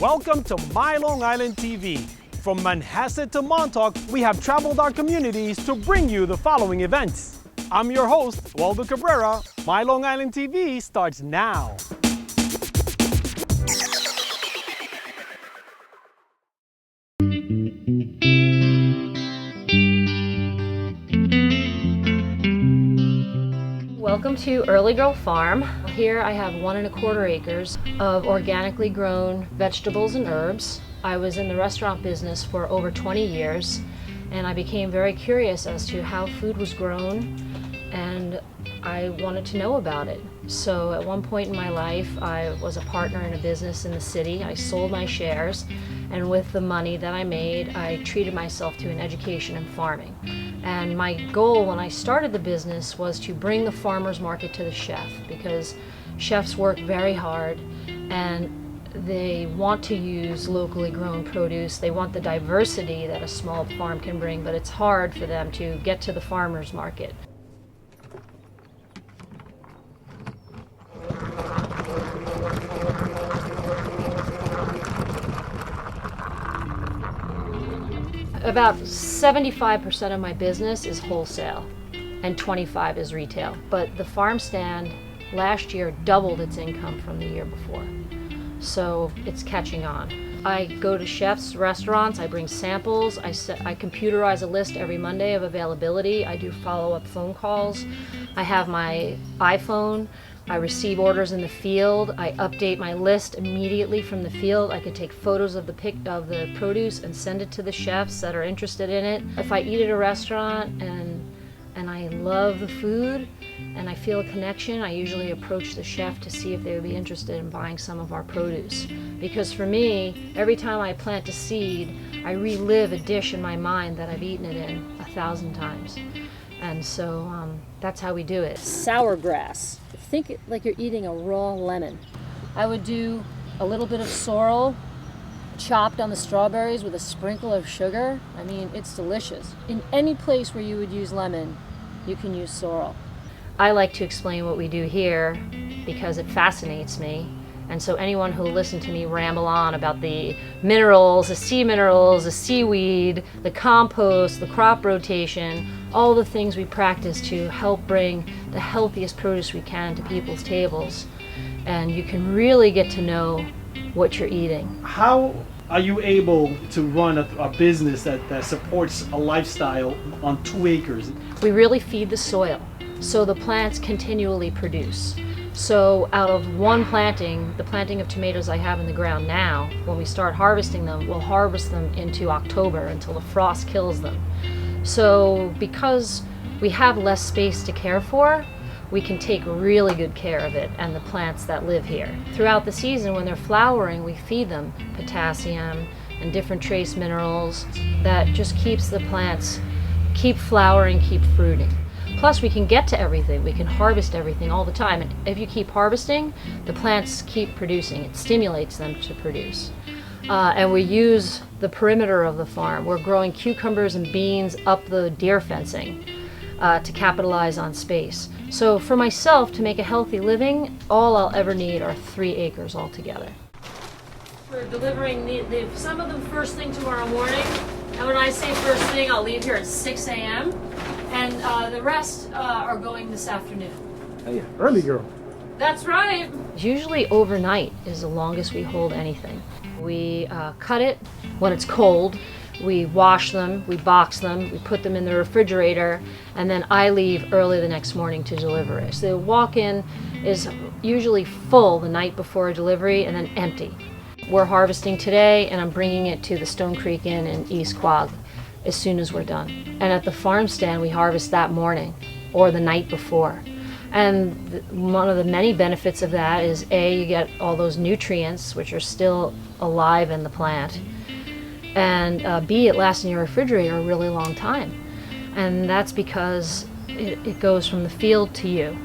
Welcome to My Long Island TV. From Manhasset to Montauk, we have traveled our communities to bring you the following events. I'm your host, Waldo Cabrera. My Long Island TV starts now. Welcome to Early Girl Farm. Here I have 1 1/4 acres of organically grown vegetables and herbs. I was in the restaurant business for over 20 years and I became very curious as to how food was grown and I wanted to know about it. So at one point in my life I was a partner in a business in the city. I sold my shares and with the money that I made I treated myself to an education in farming. And my goal when I started the business was to bring the farmer's market to the chef, because chefs work very hard and they want to use locally grown produce. They want the diversity that a small farm can bring, but it's hard for them to get to the farmer's market. About 75% of my business is wholesale and 25% is retail. But the farm stand last year doubled its income from the year before. So it's catching on. I go to chefs, restaurants, I bring samples, I computerize a list every Monday of availability, I do follow-up phone calls, I have my iPhone, I receive orders in the field, I update my list immediately from the field. I can take photos of the produce and send it to the chefs that are interested in it. If I eat at a restaurant and I love the food and I feel a connection, I usually approach the chef to see if they would be interested in buying some of our produce. Because for me, every time I plant a seed, I relive a dish in my mind that I've eaten it in 1,000 times. And so that's how we do it. Sour grass. Think it like you're eating a raw lemon. I would do a little bit of sorrel chopped on the strawberries with a sprinkle of sugar. I mean, it's delicious. In any place where you would use lemon, you can use sorrel. I like to explain what we do here because it fascinates me. And so anyone who will listen to me ramble on about the minerals, the seaweed, the compost, the crop rotation, all the things we practice to help bring the healthiest produce we can to people's tables. And you can really get to know what you're eating. How are you able to run a business that supports a lifestyle on 2 acres? We really feed the soil, so the plants continually produce. So out of one planting, the planting of tomatoes I have in the ground now, when we start harvesting them, we'll harvest them into October until the frost kills them. So because we have less space to care for, we can take really good care of it and the plants that live here. Throughout the season when they're flowering, we feed them potassium and different trace minerals that just keeps the plants keep flowering, keep fruiting. Plus we can get to everything, we can harvest everything all the time, and if you keep harvesting, the plants keep producing. It stimulates them to produce. And we use the perimeter of the farm. We're growing cucumbers and beans up the deer fencing to capitalize on space. So for myself, to make a healthy living, all I'll ever need are 3 acres altogether. We're delivering some of them first thing tomorrow morning, and when I say first thing, I'll leave here at 6 a.m. and the rest are going this afternoon. Hey, early girl. That's right. Usually overnight is the longest we hold anything. We cut it when it's cold, we wash them, we box them, we put them in the refrigerator, and then I leave early the next morning to deliver it. So the walk-in is usually full the night before a delivery and then empty. We're harvesting today and I'm bringing it to the Stone Creek Inn in East Quogue as soon as we're done. And at the farm stand we harvest that morning or the night before. And one of the many benefits of that is A, you get all those nutrients which are still alive in the plant, and B, it lasts in your refrigerator a really long time. And that's because it goes from the field to you.